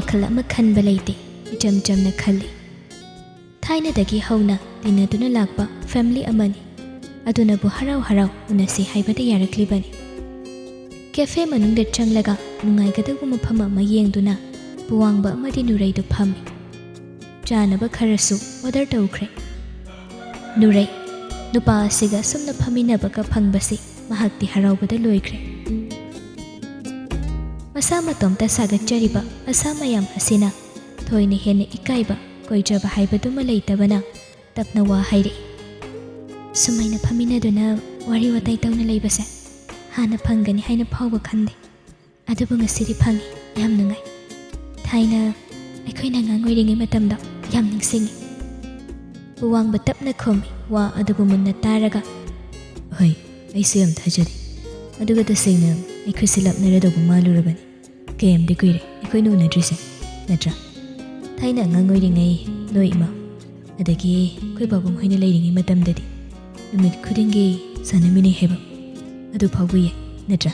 wakhal ama khanba leite ijam jamna khalli thaina dagi hauna dinaduna lakpa family amani aduna bu harau harau unasi haibada yaraklibani cafe manungda changlaga nungai gadagu mafam ama yengduna buwangba amadi nurai du phami janaba kharasu order tawkhre nurai nupa asiga sumna phaminabaga phangbasi mahakti haraubada loikhre masa matomta sagatchariba asa mayam asina thoine hene ikaiba koijaba haibaduma leitabana tapna wa haire sumaina phaminaduna wari watai tawna leibase hana phangani haina phawba khande adubu ngasiri phangi yam nungai thaina aikhoina ngangoiringi matamda yam ningsingi buwangba tapna khomi wa adubu munna taraga hoi aise yam thajari aduga tasengna aikhusilapnaradobu malurabani kayamdi kuire aikhoina unadrise natra thaina ngangoiringai noi ima adagi koi babung hoina leiringi matamdadi numit khudingi sanamini heba adu phawbu ye natra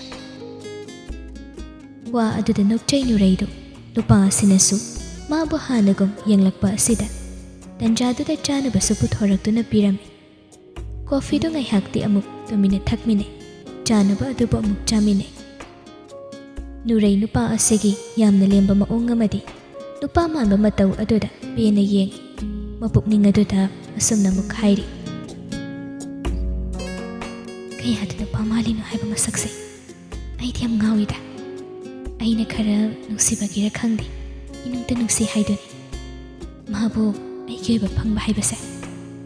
wa aduda nokchai nuraido nupa sinasu mabu hanagum yanglakpa asida tanjaduda chanabasu puthoraktuna pirami coffee do ngai hakti amuk tumine thakmine chanaba adubu amuk chamine nurai nupa asegi yamna lemba maong amadi nupa manba matau aduda pena yeng mapukning aduda asumna muk hairi kaya aduda pamalino haiba masakse ai thiam ngawida aina khara nusibagira khangdi inungta nusi haiduni mabu ai geba phangba haibase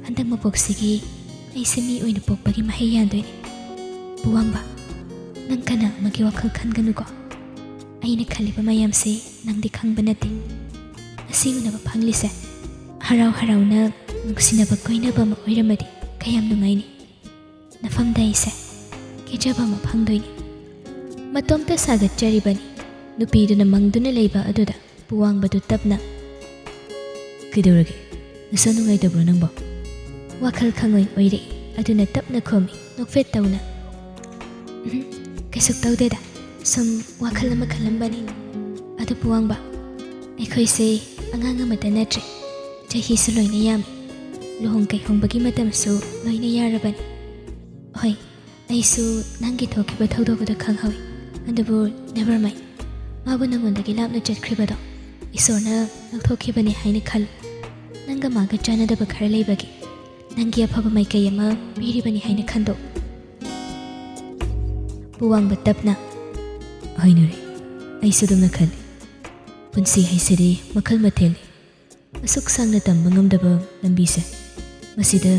handak mapoksigi ai semi oina pokbagi mahai yandoini buwangba nang kana magi wakhal khanganu ko aina khaliba mayam se nangdi khangba nati asiguna ba phanglise harau harauna nungsinaba koinaba ma oiramadi kayam nungaini nafamda ise kejaba ma phangdoini matomta sagatcharibani nupiduna mangduna leiba aduda buwangbadu tapna kidurage nasa nungaidabro nangbo wakhal khangoi oire aduna tapna khomi nokfet tawna kaisuk tawdeda sum wakhal ama khalambani adu buwangba aikhoise angang amata natri chahi su loina yam luhong kai hongbagi matam su loina yarabani hoi aisu nangi thokiba thawdobada khanghawi andabu never mind mabu nangondagi lapna chatkribado isorna lakthokhibani haina khal nanga maga chanadaba khara leibagi nangi afaba maikai ama piribani haina khando buwangba tapna hainure aisadumna khali punsi haisiri makhal matheli asuk sangna tamba ngamdaba lambise masida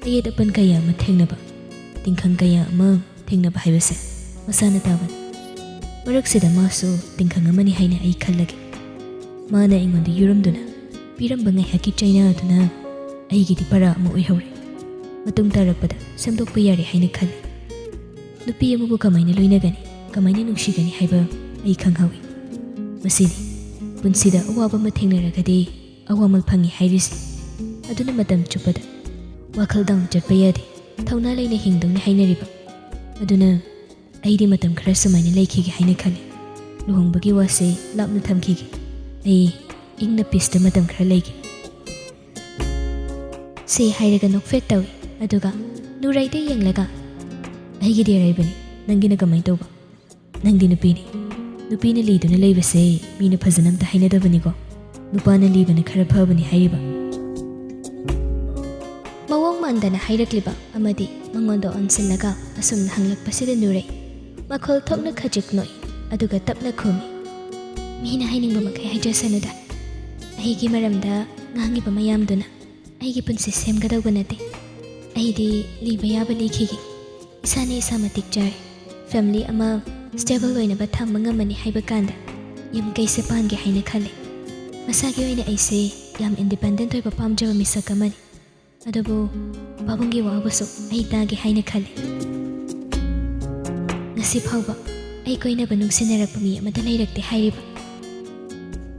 ayed apan kaya ama thengnaba tingkhang kaya ama thengnaba haibase masana taban maraksida masu tingkhang amani haina ai khallagi mana ingonda yurumduna piramba ngai haki chaina aduna aigidi para ama oihore matung tarakpada samdokpa yare haina khali nupi amabu kamaina loinagani kamaina nungsigani haiba ai khanghawi masidi punsida awaba ma thengnaragadi awamal phangi hairisi aduna matam chupada wakhal dang chatpa yadi thauna leina hingdongni hainariba aduna aidi matam khara sumaina leikhigi haina khali luhongbagi wase lapna thamkhigi ai ingna pista matam khara leigi se hairaga nokfet tawi aduga nuraide yenglaga aigidi araibani nangina kamai tawba nangdi nupina liduna leibase mina phajanamta hainadabani ko nupana libana khara phabani hairiba mawong mandana hairakliba amadi mangondo onsillaga asumna hanglakpasida nurai makhol thokna khajik noi aduga tapna khomi mina hainingba makai haijasanuda aigi maramda ngangiba mayamduna aigi punsi semgadawga nate aidi liba yaba likhigi isane isa matik jare family ama stable oinaba thamba ngamani haiba kanda yam kaise pange haina khale masagi oina aise yam independent oiba pamjaba misak amani adubu babungi wabasu ai tagi haina khale ngasi phawba ai koinaba nungsinarappa mi amada leirakte hairiba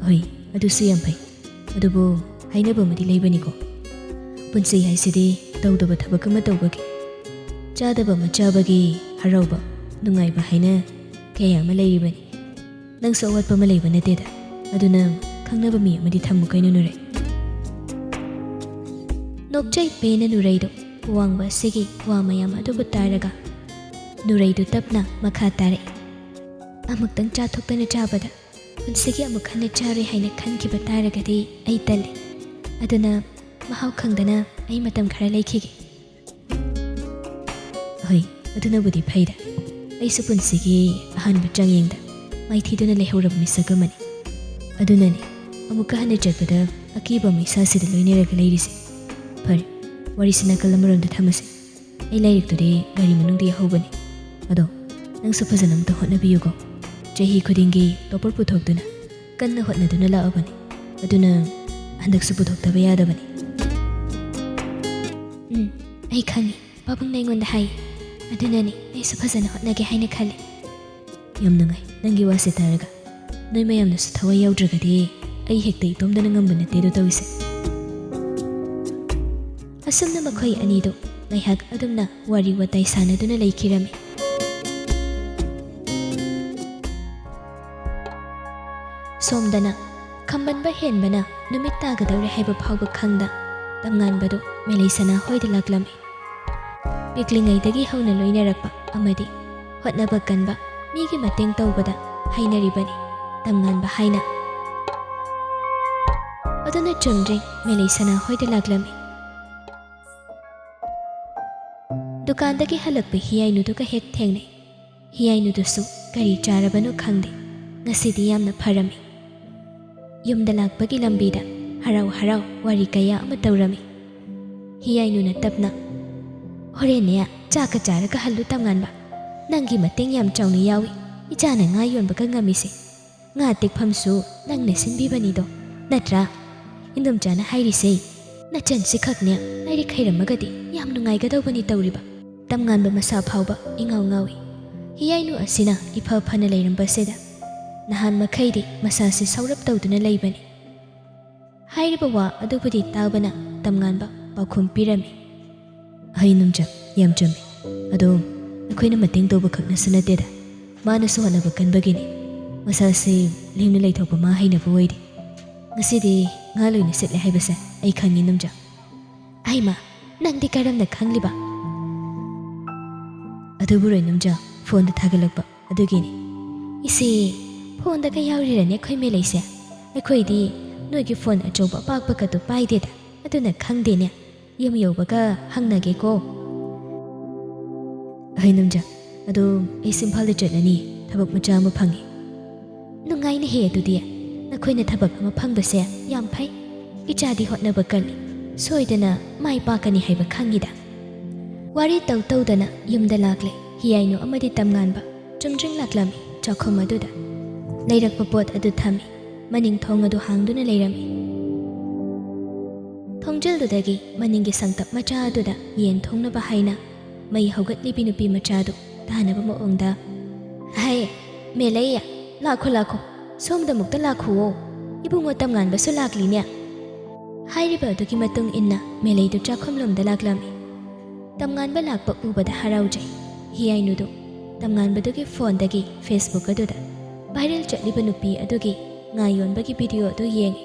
hoi adusu yam phai adubu hainaba madi leibaniko punsi haisidi tawdaba thabak ama tawbagi chadaba machabagi harauba nungaiba haina kaya ama leiribani nangso awatpa ama leiba nateda ꯑꯗꯨꯅ ꯈꯪꯅꯕ ꯃꯤ ꯑꯃꯗꯤ ꯊꯝꯃꯨ ꯀꯩꯅꯣ ꯅꯨꯔꯩ ꯅꯣꯛꯆꯩ ꯄꯦꯅ ꯅꯨꯔꯩꯗꯨ ꯋꯥꯡꯕ ꯑꯁꯤꯒꯤ ꯋꯥ ꯃꯌꯥꯝ ꯑꯗꯨꯕꯨ ꯇꯥꯔꯒ ꯅꯨꯔꯩꯗꯨ ꯇꯞꯅ ꯃꯈꯥ ꯇꯥꯔꯛꯏ ꯑꯃꯨꯛꯇꯪ ꯆꯥꯊꯣꯛꯇꯅ ꯆꯥꯕꯗ ꯄꯨꯟꯁꯤꯒꯤ ꯑꯃꯨꯛ ꯍꯟꯅ ꯆꯥꯔꯣꯏ ꯍꯥꯏꯅ ꯈꯟꯈꯤꯕ ꯇꯥꯔꯒꯗꯤ ꯑꯩ ꯇꯜꯂꯤ ꯑꯗꯨꯅ ꯃꯍꯥꯎ ꯈꯪꯗꯅ ꯑꯩ ꯃꯇꯝ ꯈꯔ ꯂꯩꯈꯤꯒꯦ ꯍꯣꯏ ꯑꯗꯨꯅꯕꯨꯗꯤ ꯐꯩꯗ ꯑꯩꯁꯨ ꯄꯨꯟꯁꯤꯒꯤ ꯑꯍꯥꯟꯕ ꯆꯥꯡꯌꯦꯡꯗ ꯃꯥꯏꯊꯤꯗꯨꯅ ꯂꯩꯍꯧꯔꯕ ꯃꯤꯁꯛ ꯑꯃꯅꯤ ꯑꯗꯨꯅꯅꯤ ꯑꯃꯨꯛꯀ ꯍꯟꯅ ꯆꯠꯄꯗ ꯑꯀꯤꯕ ꯑꯃ ꯏꯁꯥꯁꯤꯗ ꯂꯣꯏꯅꯔꯒ ꯂꯩꯔꯤꯁꯦ ꯐꯔꯦ ꯋꯥꯔꯤꯁꯤ ꯅꯥꯀꯜ ꯑꯃꯔꯣꯝꯗ ꯊꯝꯃꯁꯤ ꯑꯩ ꯂꯥꯏꯔꯤꯛꯇꯨꯗꯤ ꯒꯥꯔꯤ ꯃꯅꯨꯡꯗ ꯌꯥꯎꯍꯧꯕꯅꯤ ꯑꯗꯣ ꯅꯪꯁꯨ ꯐꯖꯅ ꯑꯝꯇ ꯍꯣꯠꯅꯕꯤꯌꯨꯀꯣ ꯆꯍꯤ ꯈꯨꯗꯤꯡꯒꯤ ꯇꯣꯄꯔ ꯄꯨꯊꯣꯛꯇꯨꯅ ꯀꯟꯅ ꯍꯣꯠꯅꯗꯨꯅ ꯂꯥꯛꯑꯕꯅꯤ ꯑꯗꯨꯅ ꯍꯟꯗꯛꯁꯨ ꯄꯨꯊꯣꯛꯇꯕ ꯌꯥꯗꯕꯅꯤ ꯑꯩ ꯈꯪꯉꯤ ꯄꯥꯕꯨꯡꯅ ꯑꯩꯉꯣꯟꯗ ꯍꯥꯏ ꯑꯗꯨꯅꯅꯤ ꯑꯩꯁꯨ ꯐꯖꯅ ꯍꯣꯠꯅꯒꯦ ꯍꯥꯏꯅ ꯈꯜꯂꯤ ꯌꯥꯝ ꯅꯨꯡꯉꯥꯏ ꯅꯪꯒꯤ ꯋꯥꯁꯦ ꯇꯥꯔꯒ ꯅꯣꯏ ꯃꯌꯥꯝꯅꯁꯨ ꯊꯋꯥꯏ ꯌꯥꯎꯗ꯭ꯔꯒꯗꯤ ꯑꯩ ꯍꯦꯛꯇ ꯏꯇꯣꯝꯗꯅ ꯉꯝꯕ ꯅꯠꯇꯦꯗꯣ ꯇꯧꯏꯁꯦ ꯑꯁꯨꯝꯅ ꯃꯈꯣꯏ ꯑꯅꯤꯗꯨ ꯉꯥꯏꯍꯥꯛ ꯑꯗꯨꯝꯅ ꯋꯥꯔꯤ ꯋꯥꯇꯥꯏ ꯁꯥꯟꯅꯗꯨꯅ ꯂꯩꯈꯤꯔꯝꯃꯤ ꯁꯣꯝꯗꯅ ꯈꯝꯕꯟꯕ ꯍꯦꯟꯕꯅ ꯅꯨꯃꯤꯠ ꯇꯥꯒꯗꯧꯔꯦ ꯍꯥꯏꯕ ꯐꯥꯎꯕ ꯈꯪꯗ ꯇꯝꯉꯥꯟꯕꯗꯨ ꯃꯦꯂꯩ ꯁꯅꯥꯍꯣꯏꯗ ꯂꯥꯛꯂꯝꯃꯤ ꯄꯤꯛꯂꯤꯉꯩꯗꯒꯤ ꯍꯧꯅ ꯂꯣꯏꯅꯔꯛꯄ ꯑꯃꯗꯤ ꯍꯣꯠꯅꯕ ꯀꯟꯕ ꯃꯤꯒꯤ ꯃꯇꯦꯡ ꯇꯧꯕꯗ ꯍꯩꯅꯔꯤꯕꯅꯤ ꯇꯝꯉꯥꯟꯕ ꯍꯥꯏꯅ ꯑꯗꯨꯅ ꯆꯨꯝꯗ꯭ꯔꯤꯡ ꯃꯦꯂꯩ ꯁꯅꯥꯍꯣꯏꯗ ꯂꯥꯛꯂꯝꯃꯤ ꯗꯨꯀꯥꯟꯗꯒꯤ ꯍꯜꯂꯛꯄ ꯍꯤꯌꯥꯏꯅꯨꯗꯨꯒ ꯍꯦꯛ ꯊꯦꯡꯅꯩ ꯍꯤꯌꯥꯏꯅꯨꯗꯨꯁꯨ ꯀꯔꯤ ꯆꯥꯔꯕꯅꯣ ꯈꯪꯗꯦ ꯉꯁꯤꯗꯤ ꯌꯥꯝꯅ ꯐꯔꯝꯃꯤ ꯌꯨꯝꯗ ꯂꯥꯛꯄꯒꯤ ꯂꯝꯕꯤꯗ ꯍꯔꯥꯎ ꯍꯔꯥꯎ ꯋꯥꯔꯤ ꯀꯌꯥ ꯑꯃ ꯇꯧꯔꯝꯃꯤ ꯍꯤꯌꯥꯏꯅꯨꯅ ꯇꯞꯅ ꯍꯣꯔꯦꯟꯅꯦ ꯆꯥꯛꯀ ꯆꯥꯔꯒ ꯍꯜꯂꯨ ꯇꯝꯉꯥꯟꯕ ꯅꯪꯒꯤ ꯃꯇꯦꯡ ꯌꯥꯝ ꯆꯥꯎꯅ ꯌꯥꯎꯏ ꯏꯆꯥꯅ ꯉꯥ ꯌꯣꯟꯕꯒ ꯉꯝꯃꯤꯁꯦ ꯉꯥ ꯇꯦꯛꯐꯝꯁꯨ ꯅꯪꯅ ꯁꯤꯟꯕꯤꯕꯅꯤꯗꯣ ꯅꯠꯇ꯭ꯔꯥ ꯏꯟꯗꯣꯝꯆꯥꯅ ꯍꯥꯏꯔꯤꯁꯦ ꯅꯆꯟꯁꯤ ꯈꯛꯅꯦ ꯂꯥꯏꯔꯤꯛ ꯍꯩꯔꯝꯃꯒꯗꯤ ꯌꯥꯝ ꯅꯨꯡꯉꯥꯏꯒꯗꯧꯕꯅꯤ ꯇꯧꯔꯤꯕ ꯇꯝꯉꯥꯟꯕ ꯃꯁꯥ ꯐꯥꯎꯕ ꯏꯉꯥꯎ ꯉꯥꯎꯏ ꯍꯤꯌꯥꯏꯅꯨ ꯑꯁꯤꯅ ꯏꯐ ꯐꯅ ꯂꯩꯔꯝꯕꯁꯤꯗ ꯅꯍꯥꯟ ꯃꯈꯩꯗꯤ ꯃꯁꯥꯁꯤ ꯁꯧꯔꯞ ꯇꯧꯗꯨꯅ ꯂꯩꯕꯅꯤ ꯍꯥꯏꯔꯤꯕ ꯋꯥ ꯑꯗꯨꯕꯨꯗꯤ ꯇꯥꯕꯅ ꯇꯝꯉꯥꯟꯕ ꯄꯥꯎꯈꯨꯝ ꯄꯤꯔꯝꯃꯤ ꯍꯩ ꯅꯨꯡꯆꯥ ꯌꯥꯝ ꯆꯨꯝꯃꯤ ꯑꯗꯣ ꯑꯩꯈꯣꯏꯅ ꯃꯇꯦꯡ ꯇꯧꯕ ꯈꯛꯅꯁꯨ ꯅꯠꯇꯦꯗ ꯃꯥꯅꯁꯨ ꯍꯣꯠꯅꯕ ꯀꯟꯕꯒꯤꯅꯤ ꯃꯁꯥꯁꯤ ꯂꯦꯝꯅ ꯂꯩꯊꯣꯛꯄ ꯃꯥ ꯍꯩꯅꯕ ꯑꯣꯏꯗꯦ ꯉꯁꯤꯗꯤ ꯉꯥ ꯂꯣꯏꯅ ꯁꯤꯠꯂꯦ ꯍꯥꯏꯕꯁꯦ ꯑꯩ ꯈꯪꯉꯤ ꯅꯨꯡꯆꯥ ꯑꯩꯃ ꯅꯪꯗꯤ ꯀꯔꯝꯅ ꯈꯪꯂꯤꯕ ꯑꯗꯨꯕꯨꯔꯣꯏ ꯅꯨꯡꯆꯥ ꯐꯣꯟꯗ ꯊꯥꯒꯠꯂꯛꯄ ꯑꯗꯨꯒꯤꯅꯤ ꯏꯁꯦ ꯐꯣꯟꯗꯒ ꯌꯥꯎꯔꯤꯔꯅꯦ ꯑꯩꯈꯣꯏ ꯃꯦꯂꯩꯁꯦ ꯑꯩꯈꯣꯏꯗꯤ ꯅꯣꯏꯒꯤ ꯐꯣꯟ ꯑꯆꯧꯕ ꯑꯄꯥꯛꯄꯒꯗꯣ ꯄꯥꯏꯗꯦꯗ ꯑꯗꯨꯅ ꯈꯪꯗꯦꯅꯦ ꯌꯨꯝ ꯌꯧꯕꯒ ꯍꯪꯅꯒꯦꯀꯣ ꯍꯩ ꯅꯨꯡꯆꯥ ꯑꯗꯣ ꯑꯩꯁꯨ ꯏꯝꯐꯥꯜꯗ ꯆꯠꯂꯅꯤ ꯊꯕꯛ ꯃꯆꯥ ꯑꯃ ꯐꯪꯉꯤ ꯅꯨꯡꯉꯥꯏꯅ ꯍꯦ ꯑꯗꯨꯗꯤ ꯅꯈꯣꯏꯅ ꯊꯕꯛ ꯑꯃ ꯐꯪꯕꯁꯦ ꯌꯥꯝ ꯐꯩ ꯏꯆꯥꯗꯤ ꯍꯣꯠꯅꯕ ꯀꯜꯂꯤ ꯁꯣꯏꯗꯅ ꯃꯥꯏ ꯄꯥꯛꯀꯅꯤ ꯍꯥꯏꯕ ꯈꯪꯉꯤꯗ ꯋꯥꯔꯤ ꯇꯧ ꯇꯧꯗꯅ ꯌꯨꯝꯗ ꯂꯥꯛꯂꯦ ꯍꯤꯌꯥꯏꯅꯨ ꯑꯃꯗꯤ ꯇꯝꯉꯥꯟꯕ ꯆꯨꯝꯗ꯭ꯔꯤꯡ ꯂꯥꯛꯂꯝꯃꯤ ꯆꯥꯛꯈꯨꯝ ꯑꯗꯨꯗ ꯂꯩꯔꯛꯄ ꯄꯣꯠ ꯑꯗꯨ ꯊꯝꯃꯤ ꯃꯅꯤꯡ ꯊꯣꯡ ꯑꯗꯨ ꯍꯥꯡꯗꯨꯅ ꯂꯩꯔꯝꯃꯤ ꯊꯣꯡꯖꯤꯜꯗꯨꯗꯒꯤ ꯃꯅꯤꯡꯒꯤ ꯁꯪꯇꯞ ꯃꯆꯥ ꯑꯗꯨꯗ ꯌꯦꯟ ꯊꯣꯡꯅꯕ ꯍꯥꯏꯅ ꯃꯩ ꯍꯧꯒꯠꯂꯤꯕꯤ ꯅꯨꯄꯤ ꯃꯆꯥꯗꯨ ꯇꯥꯅꯕ ꯃꯑꯣꯡꯗ ꯍꯥꯏ ꯃꯦꯂꯩ ꯂꯥꯛꯈꯣ ꯂꯥꯛꯈꯣ ꯁꯣꯝꯗ ꯑꯃꯨꯛꯇ ꯂꯥꯛꯈꯨꯋꯣ ꯏꯕꯨꯡꯉꯣ ꯇꯝꯉꯥꯟꯕꯁꯨ ꯂꯥꯛꯂꯤꯅꯦ ꯍꯥꯏꯔꯤꯕ ꯑꯗꯨꯒꯤ ꯃꯇꯨꯡ ꯏꯟꯅ ꯃꯦꯂꯩꯗꯨ ꯆꯥꯛꯈꯨꯝꯂꯣꯝꯗ ꯂꯥꯛꯂꯝꯃꯤ ꯇꯝꯉꯥꯟꯕ ꯂꯥꯛꯄ ꯎꯕꯗ ꯍꯔꯥꯎꯖꯩ ꯍꯤꯌꯥꯏꯅꯨꯗꯨ ꯇꯝꯉꯥꯟꯕꯗꯨꯒꯤ ꯐꯣꯟꯗꯒꯤ ꯐꯦꯁꯕꯨꯛ ꯑꯗꯨꯗ ꯚꯥꯏꯔꯦꯜ ꯆꯠꯂꯤꯕ ꯅꯨꯄꯤ ꯑꯗꯨꯒꯤ ꯉꯥ ꯌꯣꯟꯕꯒꯤ ꯚꯤꯗꯤꯑꯣ ꯑꯗꯨ ꯌꯦꯡꯉꯤ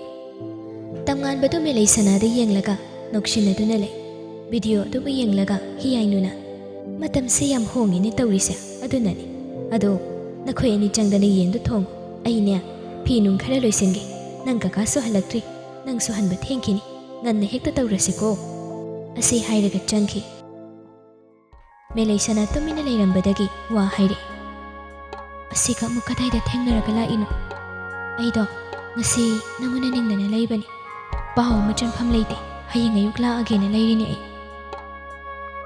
ꯇꯝꯉꯥꯟꯕꯗꯨ ꯃꯦꯂꯩ ꯁꯅꯥꯗ ꯌꯦꯡꯂꯒ ꯅꯣꯛꯁꯤꯟꯅꯗꯨꯅ ꯂꯩ ꯚꯤꯗꯤꯑꯣ ꯑꯗꯨꯕꯨ ꯌꯦꯡꯂꯒ ꯍꯤꯌꯥꯏꯅꯨꯅ ꯃꯇꯝꯁꯦ ꯌꯥꯝ ꯍꯣꯡꯉꯤꯅꯦ ꯇꯧꯔꯤꯁꯦ ꯑꯗꯨꯅꯅꯤ ꯑꯗꯣ ꯅꯈꯣꯏ ꯑꯅꯤ ꯆꯪꯗꯅ ꯌꯦꯟꯗꯨ ꯊꯣꯡꯉꯨ ꯑꯩꯅꯦ ꯐꯤ ꯅꯨꯡ ꯈꯔ ꯂꯣꯏꯁꯤꯟꯒꯦ ꯅꯪ ꯀꯀꯥꯁꯨ ꯍꯜꯂꯛꯇ꯭ꯔꯤ ꯅꯪꯁꯨ ꯍꯟꯕ ꯊꯦꯡꯈꯤꯅꯤ ꯉꯟꯅ ꯍꯦꯛꯇ ꯇꯧꯔꯁꯤꯀꯣ ꯑꯁꯤ ꯍꯥꯏꯔꯒ ꯆꯪꯈꯤ ꯃꯦꯂꯩ ꯁꯅꯥ ꯇꯨꯃꯤꯟꯅ ꯂꯩꯔꯝꯕꯗꯒꯤ ꯋꯥ ꯍꯥꯏꯔꯛꯏ ꯑꯁꯤꯒ ꯑꯃꯨꯛ ꯀꯗꯥꯏꯗ ꯊꯦꯡꯅꯔꯒ ꯂꯥꯛꯏꯅꯣ ꯑꯩꯗꯣ ꯉꯁꯤ ꯅꯪꯉꯣꯟꯗ ꯅꯤꯡꯗꯅ ꯂꯩꯕꯅꯤ ꯄꯥꯎ ꯑꯃ ꯆꯪꯐꯝ ꯂꯩꯇꯦ ꯍꯌꯦꯡ ꯑꯌꯨꯛ ꯂꯥꯛꯑꯒꯦꯅ ꯂꯩꯔꯤꯅꯦ ꯑꯩ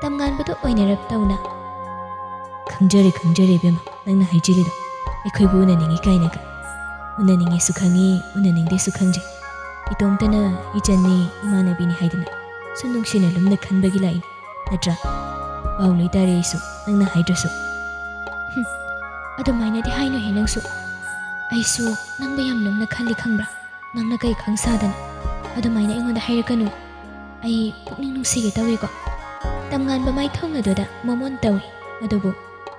ꯇꯝꯉꯥꯟꯕꯗꯨ ꯑꯣꯏꯅꯔꯞ ꯇꯧꯅ ꯈꯪꯖꯔꯦ ꯏꯕꯦꯝꯃ ꯅꯪꯅ ꯍꯥꯏꯖꯤꯜꯂꯤꯗꯣ ꯑꯩꯈꯣꯏꯕꯨ ꯎꯅꯅꯤꯡꯉꯤ ꯀꯥꯏꯅꯒ ꯎꯅꯅꯤꯡꯉꯦꯁꯨ ꯈꯪꯉꯤ ꯎꯅꯅꯤꯡꯗꯦꯁꯨ ꯈꯪꯖꯩ ꯏꯇꯣꯝꯇꯅ ꯏꯆꯟꯅꯤ ꯏꯃꯥꯟꯅꯕꯤꯅꯤ ꯍꯥꯏꯗꯅ ꯁꯨꯝ ꯅꯨꯡꯁꯤꯅ ꯂꯨꯝꯅ ꯈꯟꯕꯒꯤ ꯂꯥꯛꯏꯅꯤ ꯅꯠꯇ꯭ꯔꯥ ꯄꯥꯎ ꯂꯩꯇꯥꯔꯦ ꯑꯩꯁꯨ ꯅꯪꯅ ꯍꯥꯏꯗ꯭ꯔꯁꯨ ꯑꯗꯨꯃꯥꯏꯅꯗꯤ ꯍꯥꯏꯅꯨꯍꯦ ꯅꯪꯁꯨ ꯑꯩꯁꯨ ꯅꯪꯕꯨ ꯌꯥꯝ ꯂꯨꯝꯅ ꯈꯜꯂꯤ ꯈꯪꯕ꯭ꯔꯥ ꯅꯪꯅ ꯀꯩ ꯈꯪꯁꯥꯗꯅ ꯑꯗꯨꯃꯥꯏꯅ ꯑꯩꯉꯣꯟꯗ ꯍꯥꯏꯔꯛꯀꯅꯨ ꯑꯩ ꯄꯨꯛꯅꯤꯡ ꯅꯨꯡꯁꯤꯒꯦ ꯇꯧꯏꯀꯣ ꯇꯝꯉꯥꯟꯕ ꯃꯥꯏꯊꯣꯡ ꯑꯗꯨꯗ ꯃꯃꯣꯟ ꯇꯧꯏ ꯑꯗꯨꯕꯨ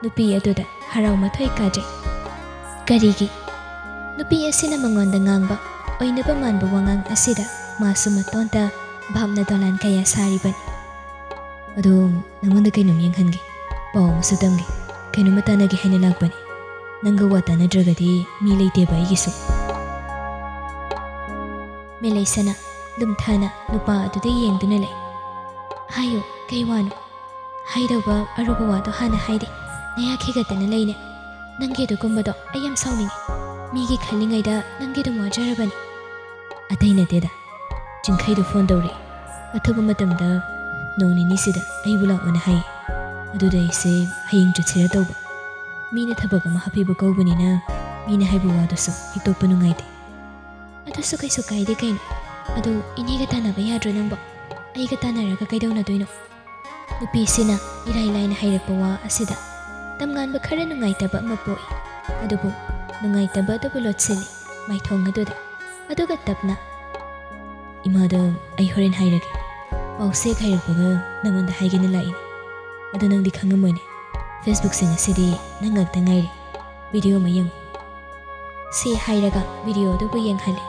ꯅꯨꯄꯤ ꯑꯗꯨꯗ ꯍꯔꯥꯎ ꯃꯊꯣꯏ ꯀꯥꯖꯩ ꯀꯔꯤꯒꯤ Nupi asina mangonda ngangba oinaba manba wangang asida masu matonta bhamna dolan kaya saribani. ꯑꯗꯣ ꯅꯪꯉꯣꯟꯗ ꯀꯩꯅꯣꯝ ꯌꯦꯡꯍꯟꯒꯦ ꯄꯥꯎ ꯑꯃꯁꯨ ꯇꯝꯒꯦ ꯀꯩꯅꯣꯝꯃ ꯇꯥꯟꯅꯒꯦ ꯍꯥꯏꯅ ꯂꯥꯛꯄꯅꯤ ꯅꯪꯒ ꯋꯥ ꯇꯥꯟꯅꯗ꯭ꯔꯒꯗꯤ ꯃꯤ ꯂꯩꯇꯦꯕ ꯑꯩꯒꯤꯁꯨ Melaysana lumthana nupa aduda yengduna lay. Hayo kay wano. Haidaba aruba wado hana haide. Naya khigatana layne. Nangedu gumbado ayam sauningi. Migi khalingayda nangedu majarabani. ꯑꯇꯩ ꯅꯠꯇꯦꯗ ꯆꯤꯡꯈꯩꯗ ꯐꯣꯟ ꯇꯧꯔꯛꯏ ꯑꯊꯨꯕ ꯃꯇꯝꯗ ꯅꯣꯡ ꯅꯤꯅꯤꯁꯤꯗ ꯑꯩꯕꯨ ꯂꯥꯛꯑꯣꯅ ꯍꯥꯏꯌꯦ ꯑꯗꯨꯗ ꯑꯩꯁꯦ ꯍꯌꯦꯡ ꯆꯠꯁꯤꯔ ꯇꯧꯕ ꯃꯤꯅ ꯊꯕꯛ ꯑꯃ ꯍꯥꯞꯄꯤꯕ ꯀꯧꯕꯅꯤꯅ ꯃꯤꯅ ꯍꯥꯏꯕ ꯋꯥꯗꯨꯁꯨ ꯍꯤꯛꯇꯣꯛꯄ ꯅꯨꯡꯉꯥꯏꯇꯦ Adusu kaisu kaide kaino. Adu iniga tanaba yadro nangbo. Aiga tanaraga kaidawnadoino. Nupi sina irai laina hairakpa wa asida. Tamnganba khara nungaitaba ama poi. Adubu nungaitaba adubu lotsili. Maithong aduda. Aduga tapna. ꯏꯃꯥꯗ ꯑꯩ ꯍꯣꯔꯦꯟ ꯍꯥꯏꯔꯒꯦ ꯄꯥꯎꯁꯦ ꯍꯥꯏꯔꯛꯄꯒ ꯅꯪꯉꯣꯟꯗ ꯍꯥꯏꯒꯦꯅ ꯂꯥꯛꯏꯅꯦ ꯑꯗꯣ ꯅꯪꯗꯤ ꯈꯪꯉꯝꯃꯣꯏꯅꯦ ꯐꯦꯁꯕꯨꯛꯁꯦ ꯉꯁꯤꯗꯤ ꯅꯪ ꯉꯥꯛꯇ ꯉꯥꯏꯔꯦ ꯚꯤꯗꯤꯑꯣ ꯑꯃ ꯌꯦꯡꯉꯨ Si hairaga video adubu yenghali.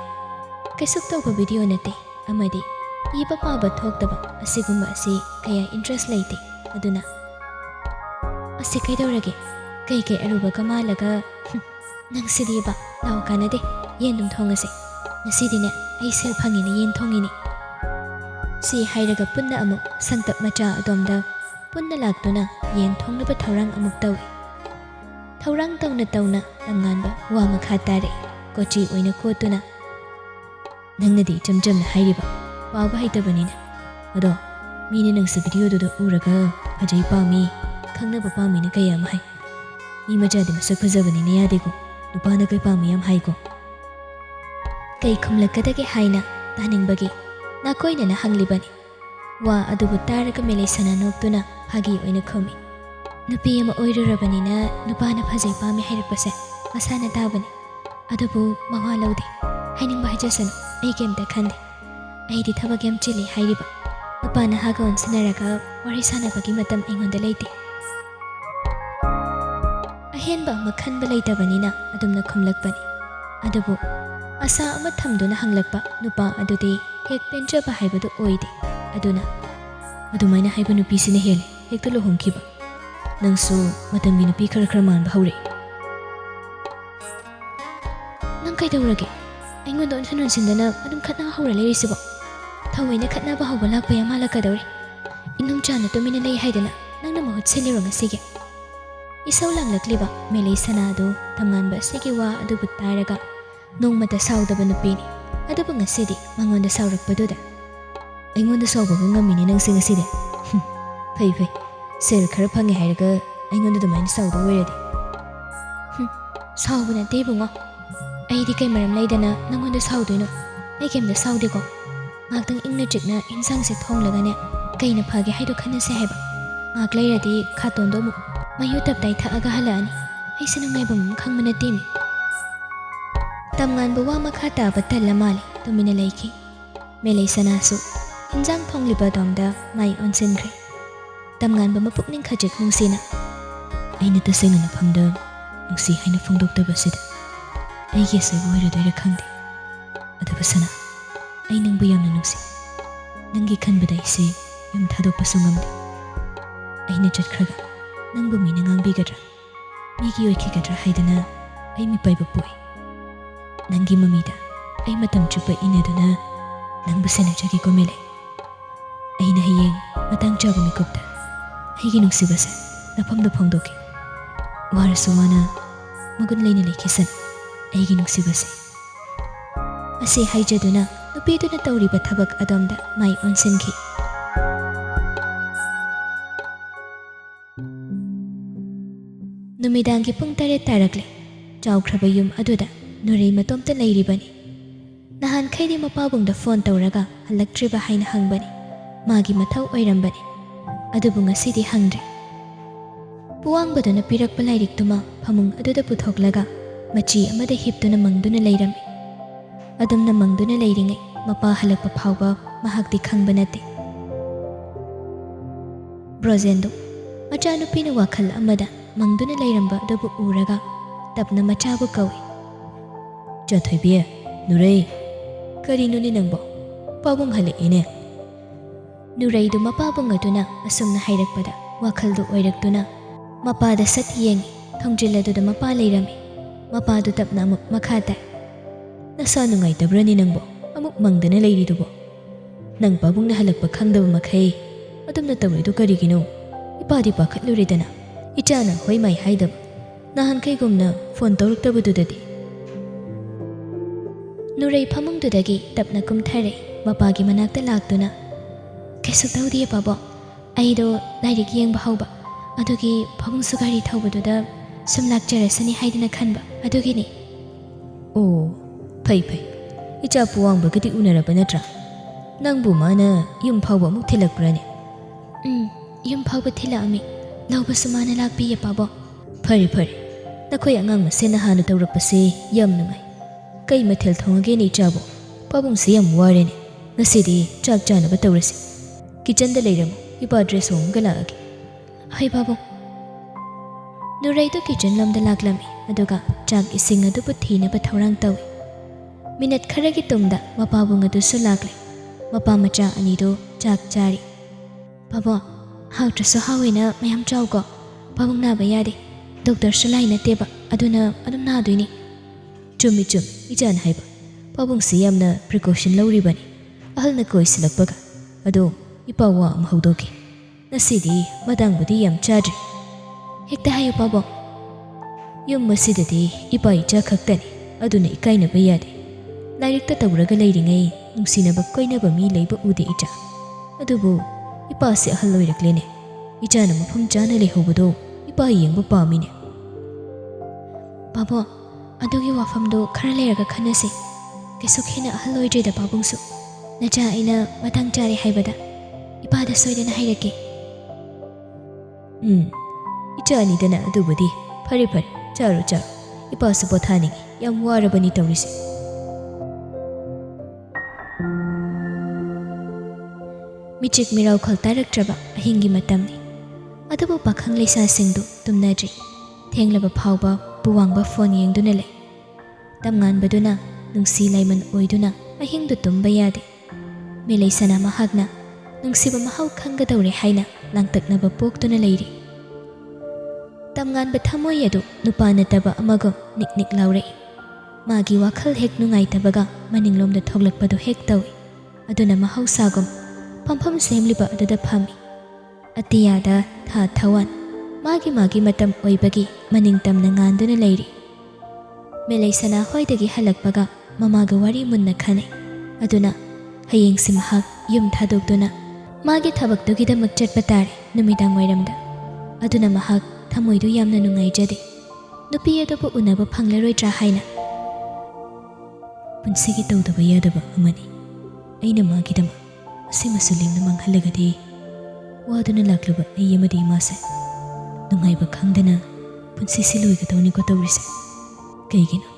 Kaisuk tawba video nate. Amadi iba paba thokdaba asigumba asi kaya interest laite. Aduna asi kaidawrage kai kai aruba kamalaga nang sidiba law kanade yendum thongase nasidine ai sel phangini yen thongini si hairaga punna amu sangtap macha adomda punna laktuna yen thongnaba thorang amuk tawi thorang tawna tamnganba wa makha tare kochi oina kotuna ꯅꯪꯅꯗꯤ ꯏꯆꯝ ꯆꯝꯅ ꯍꯥꯏꯔꯤꯕ ꯄꯥꯕ ꯍꯩꯇꯕꯅꯤꯅ ꯑꯗꯣ ꯃꯤꯅ ꯅꯪꯁꯦ ꯚꯤꯗꯤꯑꯣꯗꯨꯗ ꯎꯔꯒ ꯐꯖꯩ ꯄꯥꯝꯃꯤ ꯈꯪꯅꯕ ꯄꯥꯝꯃꯤꯅ ꯀꯌꯥ ꯑꯃ ꯍꯥꯏ ꯃꯤ ꯃꯆꯥꯗꯤ ꯃꯁꯛ ꯐꯖꯕꯅꯤꯅ ꯌꯥꯗꯦꯀꯣ ꯅꯨꯄꯥꯅ ꯀꯩ ꯄꯥꯝꯃꯤ ꯌꯥꯝ ꯍꯥꯏꯀꯣ Kay khumlakadage haina taningbagi nakoinana hanglibani wa adubu taraga Melaysana noktuna phagi oina khomi nupi ama oirurabanina nupana phajai pami hairakpase masana tabani adubu mawa lawde hainingba hajasanu ai kemta khande aidi thabak yam chili hairiba nupana haga onsinaraga wari sanabagi matam aingonda leite ahenba makhanba leitabanina adumna khumlakpani adubu asa ama thamduna hanglakpa nupa adudi hek penjaba haibadu oide aduna ꯑꯗꯨꯃꯥꯏꯅ ꯍꯥꯏꯕ ꯅꯨꯄꯤꯁꯤꯅ ꯍꯦꯜꯂꯦ ꯍꯦꯛꯇ ꯂꯨꯍꯣꯡꯈꯤꯕ ꯅꯪꯁꯨ ꯃꯇꯝꯒꯤ ꯅꯨꯄꯤ ꯈꯔ ꯈꯔ ꯃꯥꯟꯕ ꯍꯧꯔꯛꯏ nang kaidawrage aingonda onsan onsindana adum khatna hawra leirisibo thawaina khatnaba hawba lakpa yam halakadawri inum chana tumina lei haidana nangna mahut seliro ngasige isau langlakliba Melaysana adu tamnganba sigi wa adubu taraga nongmata saudaba nupini adubu ngasidi mangonda saurakpaduda ꯑꯩꯉꯣꯟꯗ ꯁꯥꯎꯕꯒ ꯉꯝꯃꯤꯅꯦ ꯅꯪꯁꯦ ꯉꯁꯤꯗꯤ ꯐꯩ ꯐꯩ ꯁꯦꯜ ꯈꯔ ꯐꯪꯉꯦ ꯍꯥꯏꯔꯒ ꯑꯩꯉꯣꯟꯗ ꯑꯗꯨꯃꯥꯏꯅ ꯁꯥꯎꯗꯧ ꯑꯣꯏꯔꯗꯤ sauba nate bungo aidi kai maram laidana nangonda saudoino ai kemda saudeko ngakdang ingna chikna insang se thonglagane kaina phage haido khanase haiba ngak lairadi khatondo mu mayu taptai thaaga halani ai sanangai bam khangmana timi tamngan bawa makha ta batalla mali tumina laiki Melaysana su injang thongliba domda mai onsinkhre tamngan ba mapukning khajik nungsina ꯑꯩꯅ ꯇꯁꯦꯡꯅ ꯅꯐꯝꯗ ꯅꯨꯡꯁꯤ ꯍꯥꯏꯅ ꯐꯣꯡꯗꯣꯛꯇꯕꯁꯤꯗ ꯑꯩꯒꯤ ꯑꯁꯣꯏꯕ ꯑꯣꯏꯔꯗꯣꯏꯔꯥ ꯈꯪꯗꯦ ꯑꯗꯨꯕꯨ ꯁꯅꯥ ꯑꯩ ꯅꯪꯕꯨ ꯌꯥꯝꯅ ꯅꯨꯡꯁꯤ ꯅꯪꯒꯤ ꯈꯟꯕꯗ ꯑꯩꯁꯦ ꯌꯨꯝ ꯊꯥꯗꯣꯛꯄꯁꯨ ꯉꯝꯗꯦ ꯑꯩꯅ ꯆꯠꯈ꯭ꯔꯒ ꯅꯪꯕꯨ ꯃꯤꯅ ꯉꯥꯡꯕꯤꯒꯗ꯭ꯔꯥ ꯃꯤꯒꯤ ꯑꯣꯏꯈꯤꯒꯗ꯭ꯔꯥ ꯍꯥꯏꯗꯅ ꯑꯩ ꯃꯤꯄꯥꯏꯕ ꯄꯣꯛꯏ ꯅꯪꯒꯤ ꯃꯃꯤꯗ ꯑꯩ ꯃꯇꯝ ꯆꯨꯞꯄ ꯏꯟꯅꯗꯨꯅ ꯅꯪꯕꯨ ꯁꯦꯟꯅꯖꯒꯦꯀꯣ ꯃꯦꯂꯦ ꯑꯩꯅ ꯍꯌꯦꯡ ꯃꯇꯥꯡ ꯆꯥꯕ ꯃꯤꯀꯨꯞꯇ ꯑꯩꯒꯤ ꯅꯨꯡꯁꯤꯕꯁꯦ ꯅꯐꯝꯗ ꯐꯣꯡꯗꯣꯛꯀꯦ ꯋꯥꯔꯁꯨ ꯋꯥꯅ ꯃꯒꯨꯟ ꯂꯩꯅ ꯂꯩꯈꯤꯁꯅꯨ ꯑꯩꯒꯤ ꯅꯨꯡꯁꯤꯕꯁꯦ asi haijaduna nupiduna tawriba thabak adomda mai onsinki numidangi pung 8 tarakle chawkhraba yum aduda nurei matomta leiribani nahan khaidi mapabungda phone tawraga halaktriba haina hangbani magi mathau oirambani adubu ngasidi hangdre puwangbaduna pirakpa lairiktuma phamung aduda puthoklaga machi amada hiptuna mangduna leirami adumna mangduna leiringai mapa halakpa phawba mahakti khangba nate brozendo macha nupina wakhal amada mangduna leiramba adubu uraga tapna machabu kawi Chathaibe, Nuray, Karinuni Nambo, Pabung Hale. Nuraidu mapabung aduna asumna hairakpada wakhaldu oiraktuna mapada sat yengi thongjiladu mapa leirami mapadu tapna amuk makhata Nasa nungai tabrani nangbo amuk mangdana leiridubo nang pabung na halakpa khangdaba makhai adumna tawridu karigino ipadi pakhatluridana ichana hoi mai haidaba nahan kaigumna phone tawruktabududadi Nurai phamungdudagi tapna kumthare mapagi manakta laktuna Kesu tawdiya pabo aido lairik yengba hauba adugi phabung sugari thaubaduda sum lakjarasani haidina khanba adugini Oh pai icha puwang bagati unaraba natra nangbu mana yum phauba muk thilakprani yum phauba thilami lauba sumana lakpiya pabo Phari nakhoi angang masena hanu tawrakpase yam nungai kai mathel thongage ni chabo pabung se yam warene ngasidi chak chanaba tawrasi Kitchen the later, you bought dress home galag. Hi, Babu. Nurai to kitchen lam the laglami, Adoga, Jack is singer to put tina but horang tawi. Minute karagitumda, Mapabunga to sulagli, Mapamacha anido, Jack Jari. Baba, how to so how in a mayam chowgo, Babuna bayadi, Doctor Shalina teba, Aduna duini. Chum, Ichan Hyper. Pabung siam na precaution low ribbon. Ahal na koi silakbaga. Ado. Ipawa mahaudoki. Nasidi madang budi yam chadri. Hekta hayo pabo. Yung masidadi ipa icha khaktani. Aduna ikaina bayade. Lairikta tawraga lairingay nungsinaba koinaba mi leiba ude icha. Adubu ipa si ahal loiraklene. Icha na mafam chana lehobado ipa yengba pamine. Pabo, adugi wafamdo khara leiraga khanasi. Kesuk hina ahal loidrida pabungsu. Nacha ina matang chari haibada. Ipada soidana hairake. Ichani dana adubudi. Phari, charo. Ipa supothani yam warabani tawrisi. Michik mirau khaltarak traba ahingi matamni. Adubu pakhang leisa singdu tumnadri. Thenglaba phauba buwangba phone yengduna le. Tamngan baduna nungsi laiman oiduna ahingdu tumba yade. Melaisana mahagna nungsiba mahau khanggadawre haina langtaknaba poktuna leiri. Tamngan bathamoy yadu nupana taba amagam nik laurei. Magi wakhal hek nungaitabaga maninglomda thoglakpadu hek tawi. Aduna mahau sagam pampham semliba adada phami. Atiyada tha thawan magi matam oibagi maningtamna nganduna leiri. Melaisana hoidagi halakpaga mamaga wari munna khane. Aduna hayeng simahak yum thadokduna magi thabaktugidamak chatpa tare numidang wairamda aduna mahak thamoidu yamna nungaijade nupi adobu unaba phanglaroidra haina punsigi tawdaba yadaba amani aina magidama asimasuling namang halagadi waduna laklaba ayamadi mase nungaiba khangdana punsi siloi ka tawni ko tawrise kaigino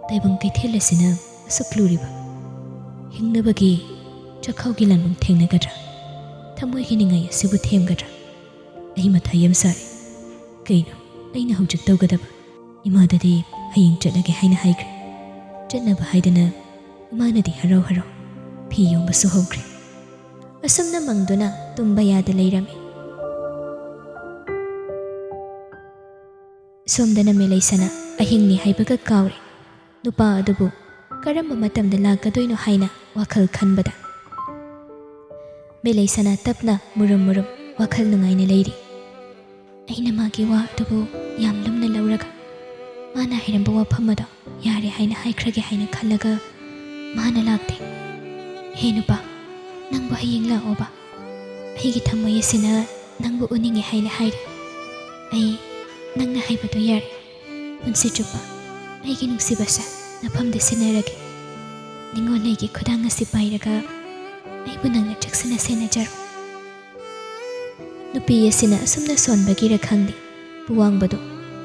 taibang kaithelesina asukluriba hingnabagi chakhawgi lanbang thengnagadra thamoy hiningai asibu themgadra ai mathayam sare kaino aina hojik tawgadaba imadadi haying chatlage haina haigre chatnaba haidana imanadi harau phi yomba su hogre asumna mangduna tumba yada leirami somdana melaisana ahingni haibaga kawre nupa adubu karamba matamda lakadoino haina wakhal khanbada Melaisana tapna murum wakhal nungaina leiri aina magi wa adubu yam lumna lauraga mana hiramba wafamada yare haina haikrage haina khallaga mana lakte he nupa nangbu hayeng la oba aigi thamoy asina nangbu uningi haina haire ai nangna haibadu yare punsi chupa aigi nuksibasa nafamde sinarage Ningol legi khudang asi pairaga aibu nangna chaksana sena jaro nupi asina asumna sonbagi ra khangdi buwang badu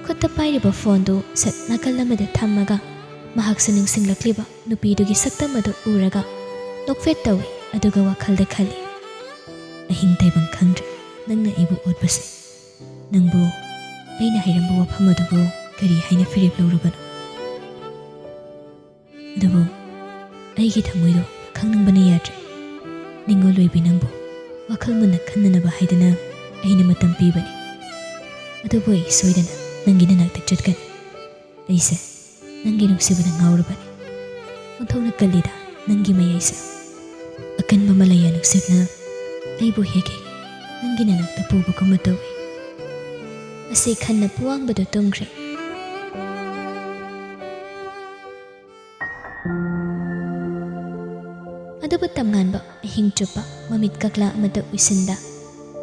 khutta pairiba phone do sat nakalamada thammaga mahaksa ningsinglakliba nupi dugi saktamadu uraga nokfet tawi aduga wakhalda khali ahing taibang khangdre nangna ibu otbase nangbu aina hairamba wafam adubu kari haina firip laurubano ꯑꯗꯨꯕꯨ ꯑꯩꯒꯤ ꯊꯃꯣꯏꯗꯣ ꯈꯪꯅꯤꯡꯕꯅ ꯌꯥꯗ꯭ꯔꯦ꯫ ꯅꯤꯡꯉꯣꯜ ꯑꯣꯏꯕꯤ ꯅꯪꯕꯨ ꯋꯥꯈꯜ ꯃꯨꯟꯅ ꯈꯟꯅꯅꯕ ꯍꯥꯏꯗꯅ ꯑꯩꯅ ꯃꯇꯝ ꯄꯤꯕꯅꯤ꯫ ꯑꯗꯨꯕꯨ ꯑꯩ ꯁꯣꯏꯗꯅ ꯅꯪꯒꯤ ꯅꯅꯥꯛꯇ ꯆꯠꯀꯅꯤ꯫ ꯑꯩꯁꯦ ꯅꯪꯒꯤ ꯅꯨꯡꯁꯤꯕꯗ ꯉꯥꯎꯔꯕꯅꯤ꯫ ꯑꯣꯟꯊꯣꯛꯅ ꯀꯜꯂꯤꯗ ꯅꯪꯒꯤ ꯃꯌꯥꯏꯁꯦ꯫ ꯑꯀꯟꯕ ꯃꯂꯩꯌꯥ ꯅꯨꯡꯁꯤꯠꯅ ꯑꯩꯕꯨ ꯍꯦꯛ ꯅꯪꯒꯤ ꯅꯅꯥꯛꯇ ꯄꯨꯕꯒꯨꯝꯕ ꯇꯧꯏ꯫ ꯑꯁꯤ ꯈꯟꯅ ꯄꯨꯋꯥꯡꯕꯗꯨ ꯇꯨꯝꯈ꯭ꯔꯦ꯫ ꯑꯗꯨꯕꯨ ꯇꯝꯉꯥꯟꯕ ꯑꯍꯤꯡ ꯆꯨꯞꯄ ꯃꯃꯤꯠ ꯀꯛꯂꯥ ꯑꯃꯗ ꯎꯏꯁꯤꯟꯗ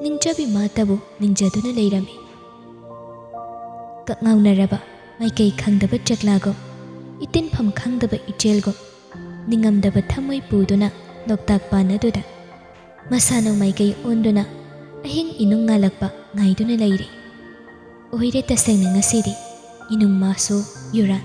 ꯅꯤꯡꯖꯕꯤ ꯃꯥꯇꯕꯨ ꯅꯤꯡꯖꯗꯨꯅ ꯂꯩꯔꯝꯃꯤ꯫ ꯀꯛꯉꯥꯎꯅꯔꯕ ꯃꯥꯏꯀꯩ ꯈꯪꯗꯕ ꯆꯛꯂꯥꯒꯨꯝ ꯏꯇꯤꯟꯐꯝ ꯈꯪꯗꯕ ꯏꯆꯦꯜꯒꯨꯝ ꯅꯤꯡꯉꯝꯗꯕ ꯊꯃꯣꯏ ꯄꯨꯗꯨꯅ ꯂꯣꯛꯇꯥꯛ ꯄꯥꯟ ꯑꯗꯨꯗ ꯃꯁꯥꯅ ꯃꯥꯏꯀꯩ ꯑꯣꯟꯗꯨꯅ ꯑꯍꯤꯡ ꯏꯅꯨꯡ ꯉꯥꯜꯂꯛꯄ ꯉꯥꯏꯗꯨꯅ ꯂꯩꯔꯤ꯫ ꯑꯣꯏꯔꯦ ꯇꯁꯦꯡꯅ ꯉꯁꯤꯗꯤ ꯏꯅꯨꯡ ꯃꯥꯁꯨ ꯌꯨꯔꯥꯟ꯫